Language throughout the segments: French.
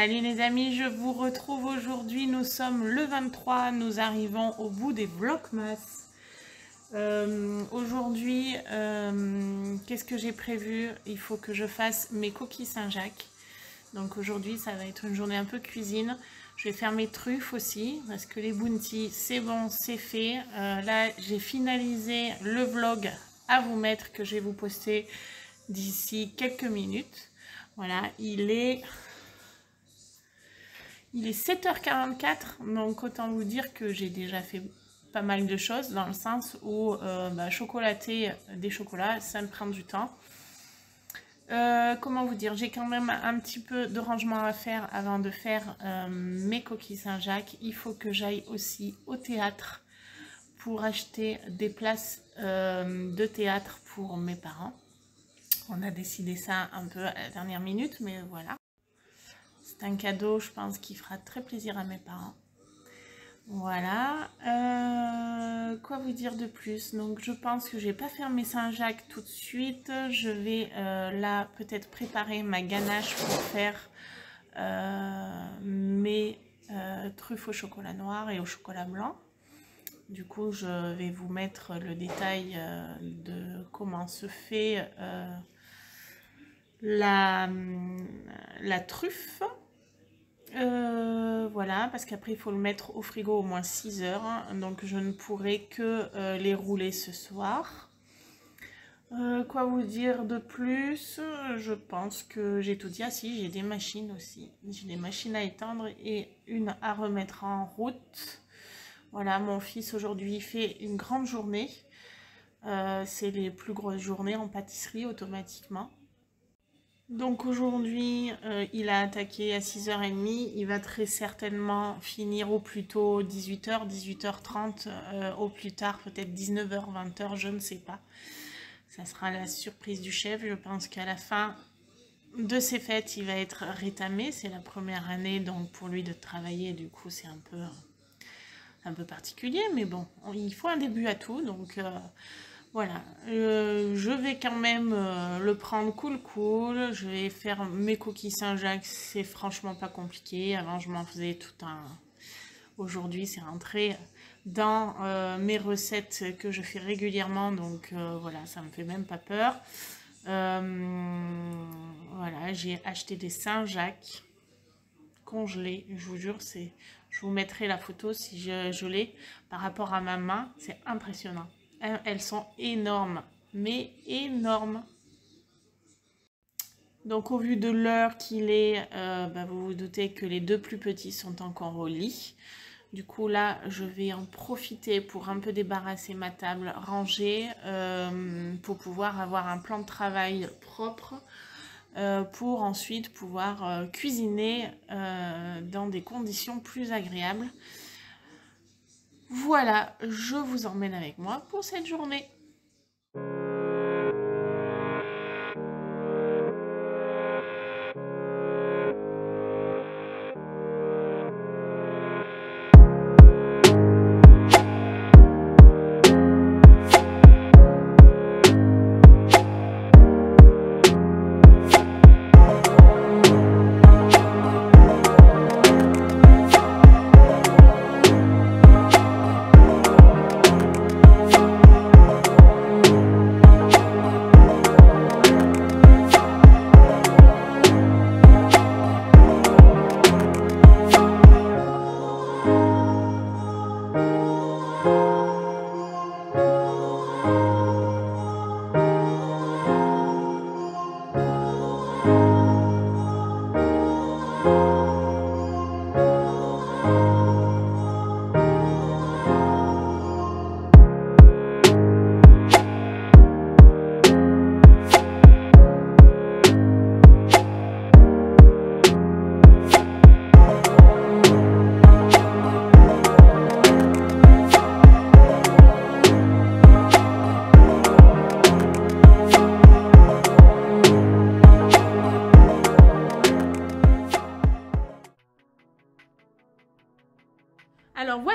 Salut les amis, je vous retrouve aujourd'hui, nous sommes le 23, nous arrivons au bout des Vlogmas. Aujourd'hui, qu'est-ce que j'ai prévu? Il faut que je fasse mes coquilles Saint-Jacques. Donc aujourd'hui, ça va être une journée un peu cuisine. Je vais faire mes truffes aussi, parce que les bounty, c'est bon, c'est fait. Là, j'ai finalisé le vlog à vous mettre, que je vais vous poster d'ici quelques minutes. Voilà, il est 7h44, donc autant vous dire que j'ai déjà fait pas mal de choses, dans le sens où chocolater des chocolats, ça me prend du temps. Comment vous dire, j'ai quand même un petit peu de rangement à faire avant de faire mes coquilles Saint-Jacques. Il faut que j'aille aussi au théâtre pour acheter des places de théâtre pour mes parents. On a décidé ça un peu à la dernière minute, mais voilà. C'est un cadeau, je pense, qui fera très plaisir à mes parents. Voilà. Quoi vous dire de plus? Donc, je pense que je vais pas faire mes Saint-Jacques tout de suite. Je vais là peut-être préparer ma ganache pour faire mes truffes au chocolat noir et au chocolat blanc. Du coup, je vais vous mettre le détail de comment se fait la truffe. Voilà, parce qu'après il faut le mettre au frigo au moins 6 heures, hein, donc je ne pourrai que les rouler ce soir. Quoi vous dire de plus? Je pense que j'ai tout dit. Ah si, j'ai des machines aussi, j'ai des machines à étendre et une à remettre en route. Voilà, mon fils aujourd'hui fait une grande journée, c'est les plus grosses journées en pâtisserie automatiquement. Donc aujourd'hui, il a attaqué à 6h30, il va très certainement finir au plus tôt 18h, 18h30, au plus tard peut-être 19h, 20h, je ne sais pas. Ça sera la surprise du chef. Je pense qu'à la fin de ces fêtes, il va être rétamé. C'est la première année, donc pour lui de travailler, du coup c'est un peu particulier, mais bon, il faut un début à tout, donc... Voilà, je vais quand même le prendre cool. Je vais faire mes coquilles Saint-Jacques, c'est franchement pas compliqué. Avant, je m'en faisais tout un... Aujourd'hui, c'est rentré dans mes recettes que je fais régulièrement. Donc voilà, ça me fait même pas peur. Voilà, j'ai acheté des Saint-Jacques congelés. Je vous jure, je vous mettrai la photo si je l'ai. Par rapport à ma main, c'est impressionnant. Elles sont énormes, mais énormes. Donc au vu de l'heure qu'il est, vous vous doutez que les deux plus petits sont encore au lit. Du coup là, je vais en profiter pour un peu débarrasser ma table, ranger, pour pouvoir avoir un plan de travail propre, pour ensuite pouvoir cuisiner dans des conditions plus agréables. Voilà, je vous emmène avec moi pour cette journée.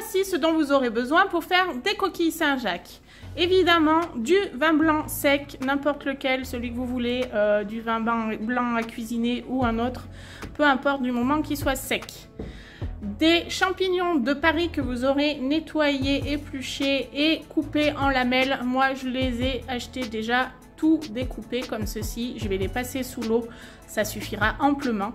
voici ce dont vous aurez besoin pour faire des coquilles Saint-Jacques. Évidemment, du vin blanc sec, n'importe lequel, celui que vous voulez, du vin blanc à cuisiner ou un autre, peu importe du moment qu'il soit sec. Des champignons de Paris que vous aurez nettoyés, épluchés et coupés en lamelles. Moi, je les ai achetés déjà tout découpés comme ceci. Je vais les passer sous l'eau, ça suffira amplement.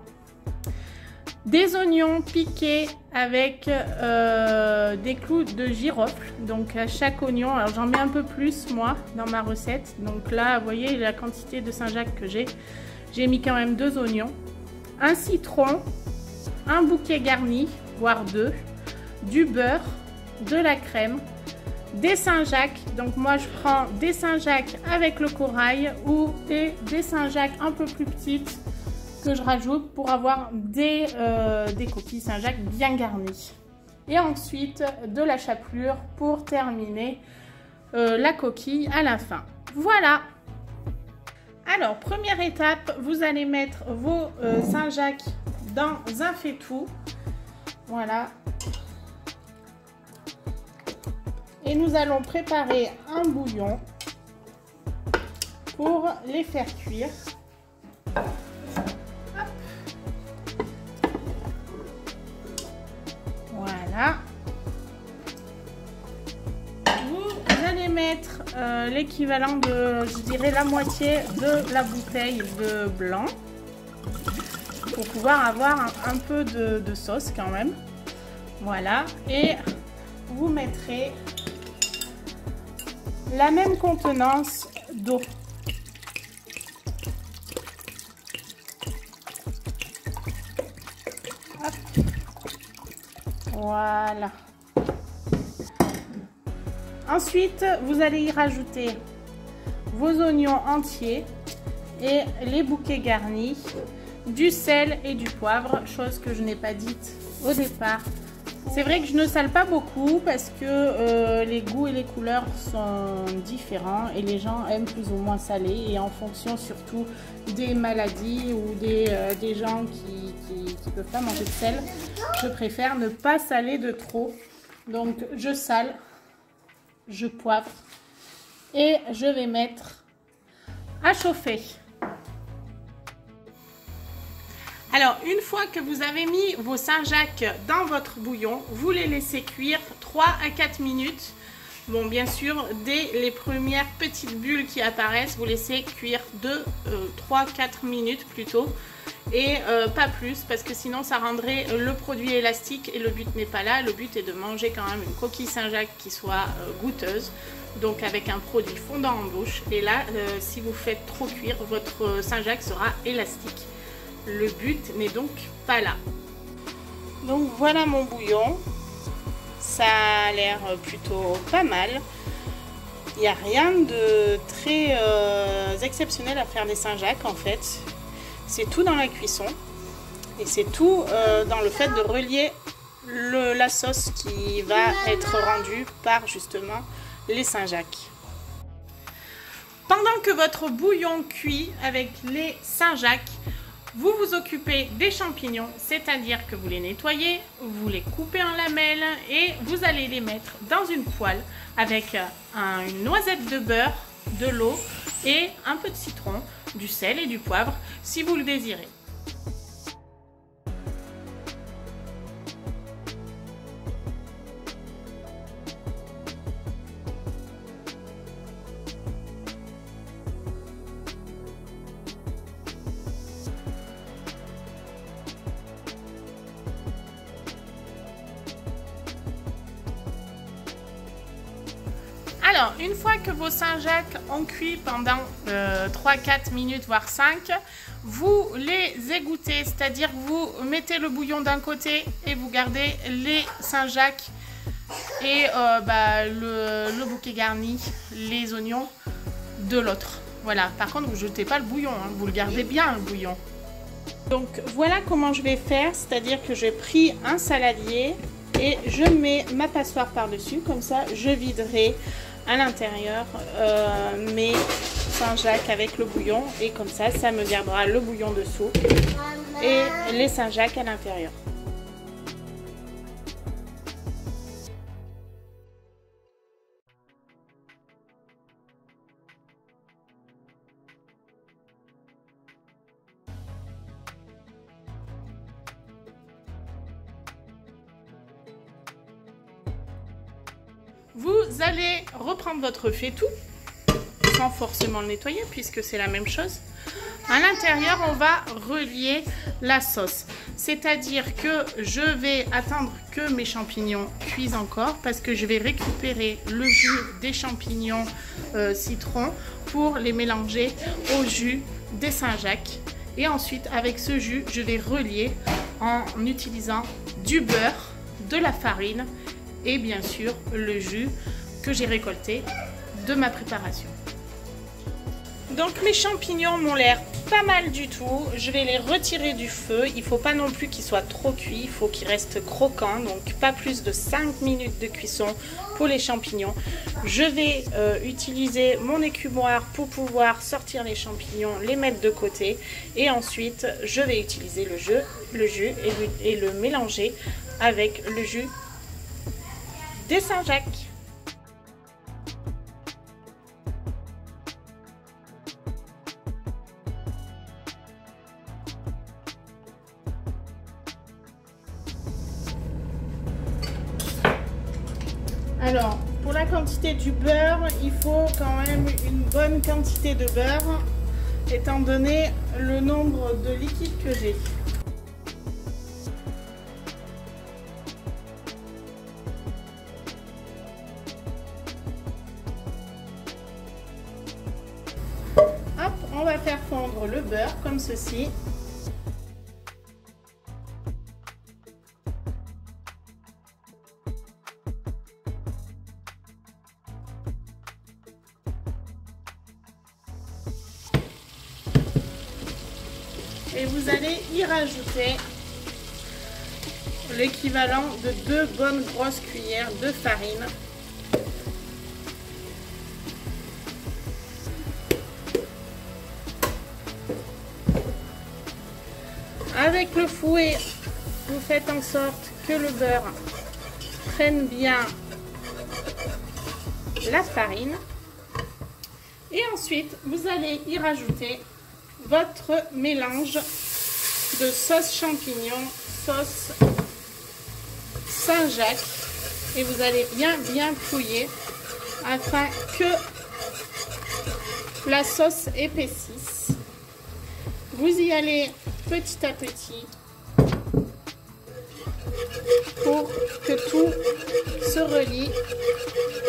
Des oignons piqués avec des clous de girofle. Donc à chaque oignon, alors j'en mets un peu plus moi dans ma recette. Donc là, vous voyez la quantité de Saint-Jacques que j'ai mis quand même 2 oignons, un citron, un bouquet garni, voire 2, du beurre, de la crème, des Saint-Jacques. Donc moi je prends des Saint-Jacques avec le corail ou des Saint-Jacques un peu plus petites que je rajoute pour avoir des coquilles Saint-Jacques bien garnies. Et ensuite de la chapelure pour terminer la coquille à la fin. Voilà! Alors, première étape, vous allez mettre vos Saint-Jacques dans un faitout. Voilà. Et nous allons préparer un bouillon pour les faire cuire. Voilà. Vous allez mettre l'équivalent de, je dirais, la moitié de la bouteille de blanc pour pouvoir avoir un peu de sauce quand même. Voilà. Et vous mettrez la même contenance d'eau. Voilà. Ensuite, vous allez y rajouter vos oignons entiers et les bouquets garnis, du sel et du poivre, chose que je n'ai pas dite au départ. C'est vrai que je ne sale pas beaucoup parce que les goûts et les couleurs sont différents et les gens aiment plus ou moins salé, et en fonction surtout des maladies ou des gens qui ne peuvent pas manger de sel, je préfère ne pas saler de trop. Donc je sale, je poivre et je vais mettre à chauffer. Alors, une fois que vous avez mis vos Saint-Jacques dans votre bouillon, vous les laissez cuire 3 à 4 minutes. Bon, bien sûr, dès les premières petites bulles qui apparaissent, vous laissez cuire 3-4 minutes plutôt. Et pas plus, parce que sinon ça rendrait le produit élastique et le but n'est pas là. Le but est de manger quand même une coquille Saint-Jacques qui soit goûteuse, donc avec un produit fondant en bouche. Et là, si vous faites trop cuire, votre Saint-Jacques sera élastique. Le but n'est donc pas là. Donc voilà mon bouillon. Ça a l'air plutôt pas mal. Il n'y a rien de très exceptionnel à faire des Saint-Jacques en fait. C'est tout dans la cuisson. Et c'est tout dans le fait de relier la sauce qui va être rendue par justement les Saint-Jacques. Pendant que votre bouillon cuit avec les Saint-Jacques, vous vous occupez des champignons, c'est-à-dire que vous les nettoyez, vous les coupez en lamelles et vous allez les mettre dans une poêle avec une noisette de beurre, de l'eau et un peu de citron, du sel et du poivre si vous le désirez. Alors, une fois que vos Saint-Jacques ont cuit pendant 3-4 minutes, voire 5, vous les égouttez, c'est-à-dire vous mettez le bouillon d'un côté et vous gardez les Saint-Jacques et le bouquet garni, les oignons de l'autre. Voilà, par contre, vous ne jetez pas le bouillon, hein, vous le gardez bien le bouillon. Donc, voilà comment je vais faire, c'est-à-dire que j'ai pris un saladier et je mets ma passoire par-dessus, comme ça je viderai à l'intérieur mes Saint-Jacques avec le bouillon et comme ça, ça me gardera le bouillon dessous et les Saint-Jacques à l'intérieur. Vous allez reprendre votre faitout, sans forcément le nettoyer puisque c'est la même chose. À l'intérieur, on va relier la sauce. C'est-à-dire que je vais attendre que mes champignons cuisent encore parce que je vais récupérer le jus des champignons citron pour les mélanger au jus des Saint-Jacques. Et ensuite, avec ce jus, je vais relier en utilisant du beurre, de la farine et bien sûr le jus que j'ai récolté de ma préparation. Donc mes champignons m'ont l'air pas mal du tout. Je vais les retirer du feu. Il ne faut pas non plus qu'ils soient trop cuits. Il faut qu'ils restent croquants. Donc pas plus de 5 minutes de cuisson pour les champignons. Je vais utiliser mon écumoire pour pouvoir sortir les champignons, les mettre de côté. Et ensuite, je vais utiliser le jus et le mélanger avec le jus des Saint-Jacques. Alors, pour la quantité du beurre, il faut quand même une bonne quantité de beurre, étant donné le nombre de liquide que j'ai. Hop, on va faire fondre le beurre comme ceci. Et vous allez y rajouter l'équivalent de 2 bonnes grosses cuillères de farine. Avec le fouet, vous faites en sorte que le beurre prenne bien la farine. Et ensuite, vous allez y rajouter votre mélange de sauce champignon, sauce Saint-Jacques, et vous allez bien fouiller afin que la sauce épaississe. Vous y allez petit à petit pour que tout se relie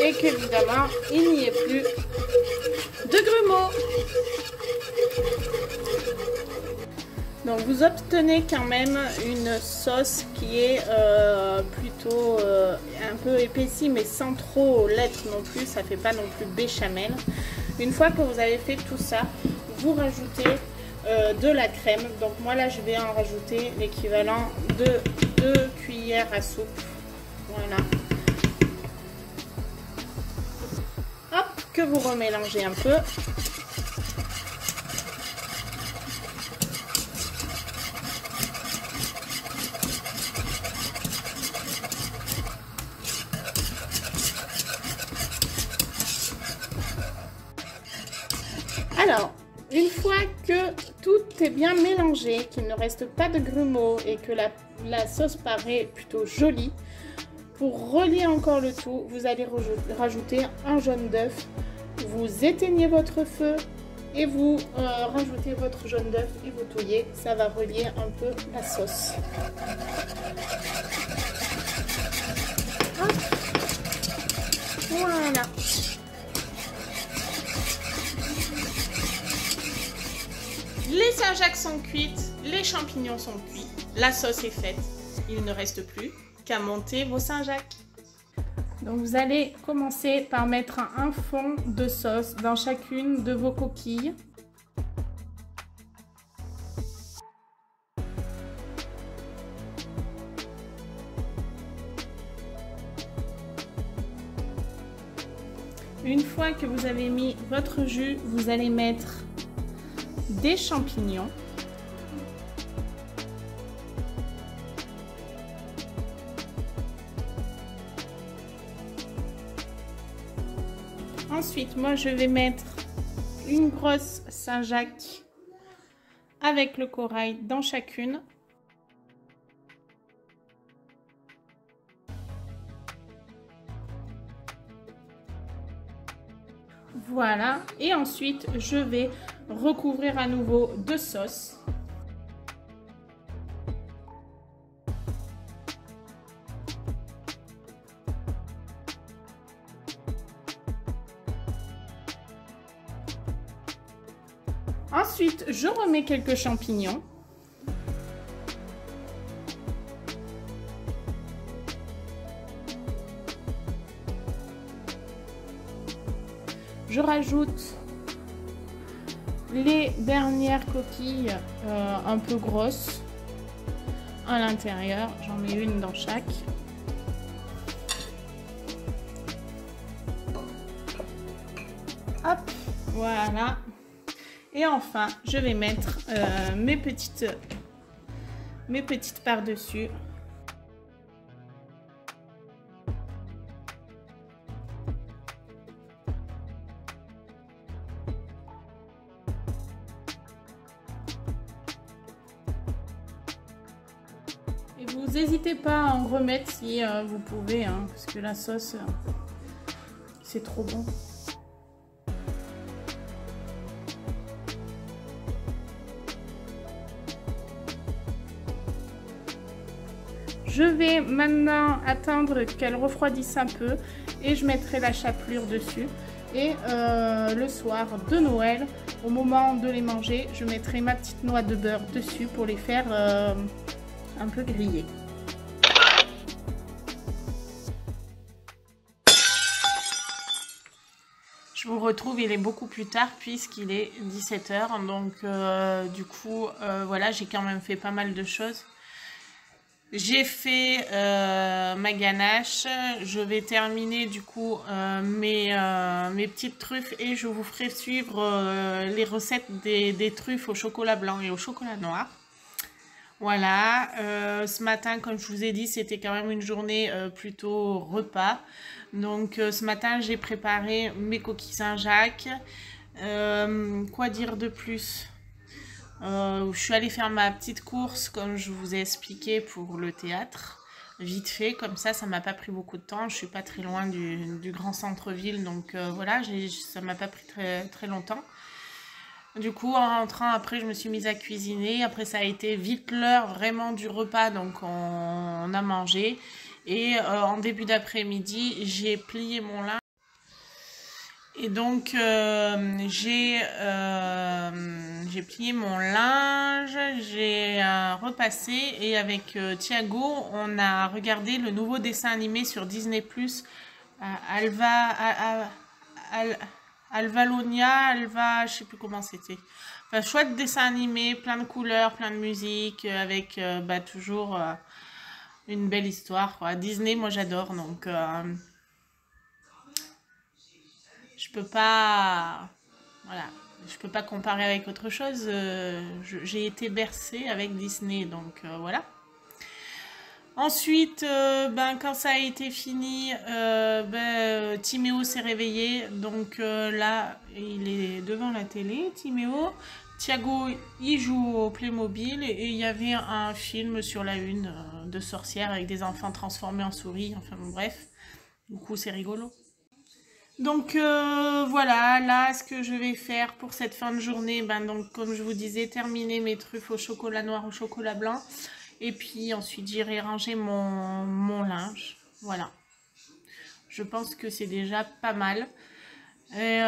et qu'évidemment il n'y ait plus de grumeaux. Donc vous obtenez quand même une sauce qui est plutôt un peu épaissie, mais sans trop l'être non plus, ça fait pas non plus béchamel. Une fois que vous avez fait tout ça, vous rajoutez de la crème. Donc moi là je vais en rajouter l'équivalent de 2 cuillères à soupe. Voilà. Hop, que vous remélangez un peu. Alors, une fois que tout est bien mélangé, qu'il ne reste pas de grumeaux et que la sauce paraît plutôt jolie, pour relier encore le tout, vous allez rajouter un jaune d'œuf. Vous éteignez votre feu et vous rajoutez votre jaune d'œuf et vous touillez. Ça va relier un peu la sauce. Hop. Voilà. Les Saint-Jacques sont cuites, les champignons sont cuits, la sauce est faite. Il ne reste plus qu'à monter vos Saint-Jacques. Donc vous allez commencer par mettre un fond de sauce dans chacune de vos coquilles. Une fois que vous avez mis votre jus, vous allez mettre des champignons. Ensuite, moi je vais mettre une grosse Saint-Jacques avec le corail dans chacune. Voilà, et ensuite je vais recouvrir à nouveau de sauce. Ensuite, je remets quelques champignons. Je rajoute les dernières coquilles un peu grosses à l'intérieur. J'en mets une dans chaque. Hop, voilà. Et enfin, je vais mettre mes petites par-dessus. Et vous n'hésitez pas à en remettre si vous pouvez, hein, parce que la sauce, c'est trop bon. Je vais maintenant attendre qu'elle refroidisse un peu et je mettrai la chapelure dessus. Et le soir de Noël, au moment de les manger, je mettrai ma petite noix de beurre dessus pour les faire un peu griller. Je vous retrouve, il est beaucoup plus tard puisqu'il est 17 h. Donc du coup, voilà, j'ai quand même fait pas mal de choses. J'ai fait ma ganache, je vais terminer du coup mes petites truffes et je vous ferai suivre les recettes des truffes au chocolat blanc et au chocolat noir. Voilà, ce matin, comme je vous ai dit, c'était quand même une journée plutôt repas. Donc ce matin, j'ai préparé mes coquilles Saint-Jacques. Quoi dire de plus ? Je suis allée faire ma petite course comme je vous ai expliqué pour le théâtre, vite fait, comme ça m'a pas pris beaucoup de temps, je suis pas très loin du grand centre-ville, donc voilà, ça m'a pas pris très longtemps. Du coup, en rentrant après, je me suis mise à cuisiner, après ça a été vite l'heure vraiment du repas, donc on a mangé, et en début d'après-midi, j'ai plié mon linge. Et donc, j'ai plié mon linge, j'ai repassé et avec Thiago, on a regardé le nouveau dessin animé sur Disney+, Alvalonia, je sais plus comment c'était. Enfin, chouette dessin animé, plein de couleurs, plein de musique, avec toujours une belle histoire, quoi. Disney, moi j'adore, donc... je peux pas, voilà, je peux pas comparer avec autre chose. J'ai été bercée avec Disney, donc voilà. Ensuite, quand ça a été fini, Timéo s'est réveillé, donc là, il est devant la télé, Timéo. Thiago, il joue au Playmobil et il y avait un film sur la une de sorcières avec des enfants transformés en souris, enfin bon, bref, du coup c'est rigolo. Donc voilà, là ce que je vais faire pour cette fin de journée, donc comme je vous disais, terminer mes truffes au chocolat noir, au chocolat blanc. Et puis ensuite j'irai ranger mon linge. Voilà. Je pense que c'est déjà pas mal. Et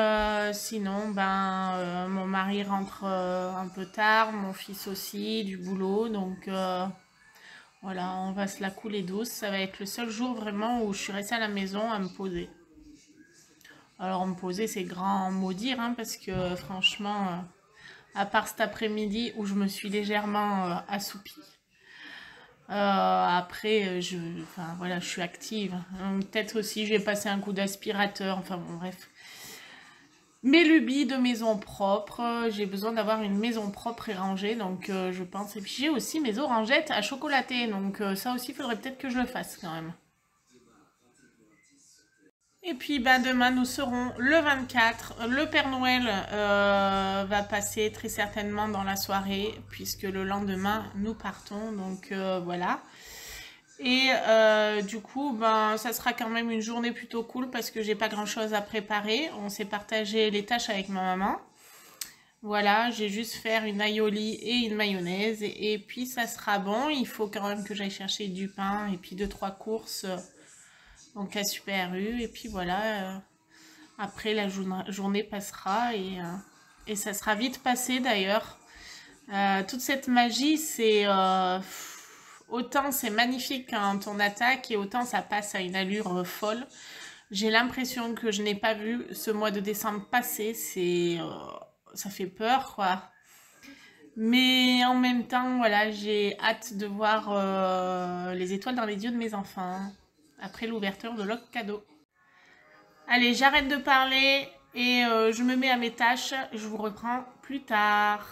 sinon, mon mari rentre un peu tard, mon fils aussi, du boulot. Donc voilà, on va se la couler douce. Ça va être le seul jour vraiment où je suis restée à la maison à me poser. Alors me poser, c'est grand mot dire, hein, parce que franchement, à part cet après-midi où je me suis légèrement assoupie, après, je suis active. Peut-être aussi, je vais passer un coup d'aspirateur, enfin bon, bref. Mes lubies de maison propre, j'ai besoin d'avoir une maison propre et rangée, donc je pense. Et puis j'ai aussi mes orangettes à chocolater, donc ça aussi, il faudrait peut-être que je le fasse quand même. Et puis demain nous serons le 24, le Père Noël va passer très certainement dans la soirée puisque le lendemain nous partons, donc voilà. Et du coup, ben, ça sera quand même une journée plutôt cool parce que j'ai pas grand chose à préparer. On s'est partagé les tâches avec ma maman. Voilà, j'ai juste faire une aioli et une mayonnaise et puis ça sera bon. Il faut quand même que j'aille chercher du pain et puis 2-3 courses donc à Super U. Et puis voilà, après la journée passera et ça sera vite passé d'ailleurs. Toute cette magie, c'est autant c'est magnifique quand on attaque et autant ça passe à une allure folle. J'ai l'impression que je n'ai pas vu ce mois de décembre passer, ça fait peur quoi. Mais en même temps, voilà, j'ai hâte de voir les étoiles dans les yeux de mes enfants après l'ouverture de leur cadeau. Allez, j'arrête de parler et je me mets à mes tâches. Je vous reprends plus tard.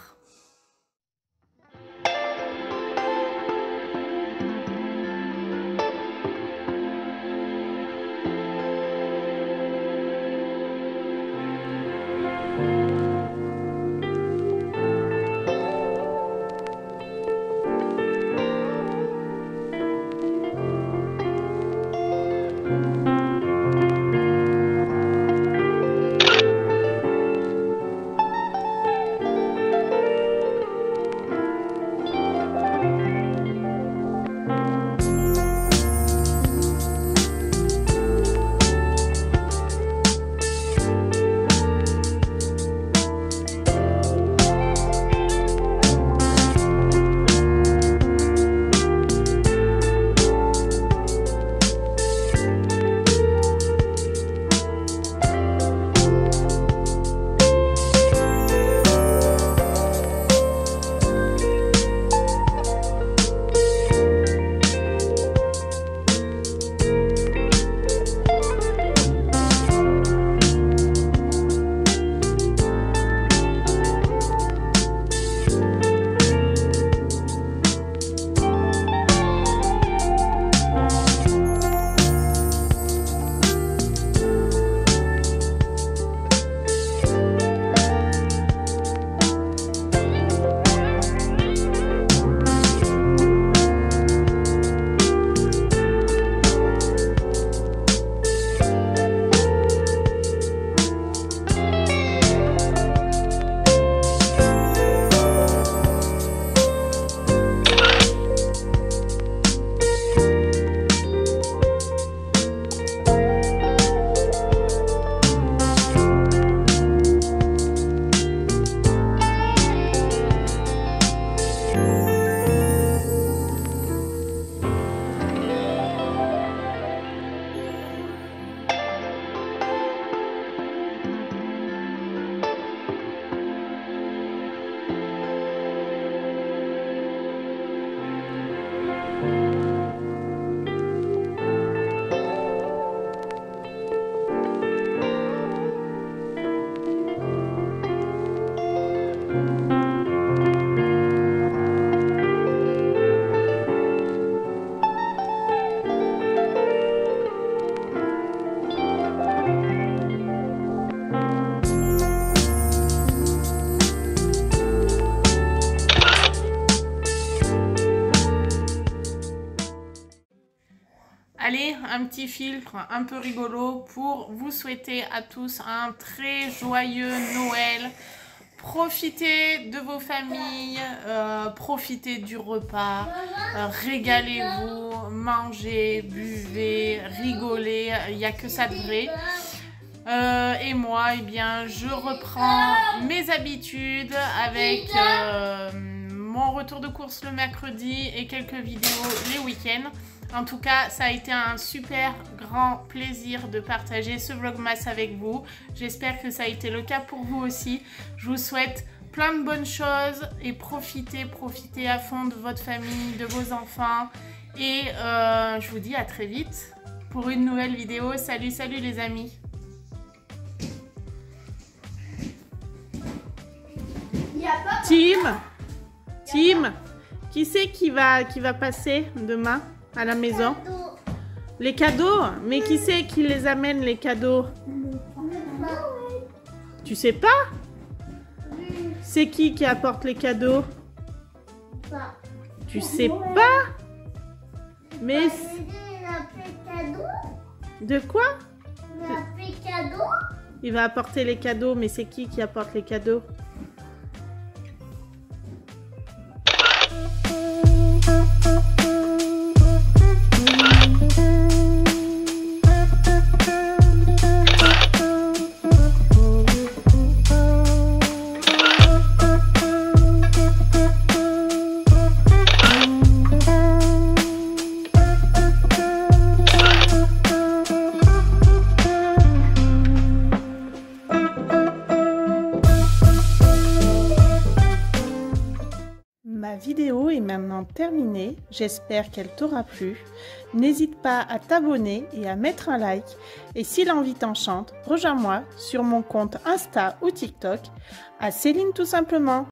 Allez, un petit filtre un peu rigolo pour vous souhaiter à tous un très joyeux Noël. Profitez de vos familles, profitez du repas, régalez-vous, mangez, buvez, rigolez, il n'y a que ça de vrai. Et moi, eh bien, je reprends mes habitudes avec mon retour de course le mercredi et quelques vidéos les week-ends. En tout cas, ça a été un super grand plaisir de partager ce vlogmas avec vous. J'espère que ça a été le cas pour vous aussi. Je vous souhaite plein de bonnes choses et profitez à fond de votre famille, de vos enfants. Et je vous dis à très vite pour une nouvelle vidéo. Salut, salut les amis! Tim, qui c'est qui va passer demain à la maison? Les cadeaux? Mais qui c'est qui les amène les cadeaux? Tu sais pas? C'est qui apporte les cadeaux? Tu sais pas? Mais... Il a fait cadeau. De quoi? Il a fait cadeau. Il va apporter les cadeaux, mais c'est qui apporte les cadeaux? Ma vidéo est maintenant terminée, j'espère qu'elle t'aura plu. N'hésite pas à t'abonner et à mettre un like. Et si l'envie t'enchante, rejoins-moi sur mon compte Insta ou TikTok à Céline tout simplement.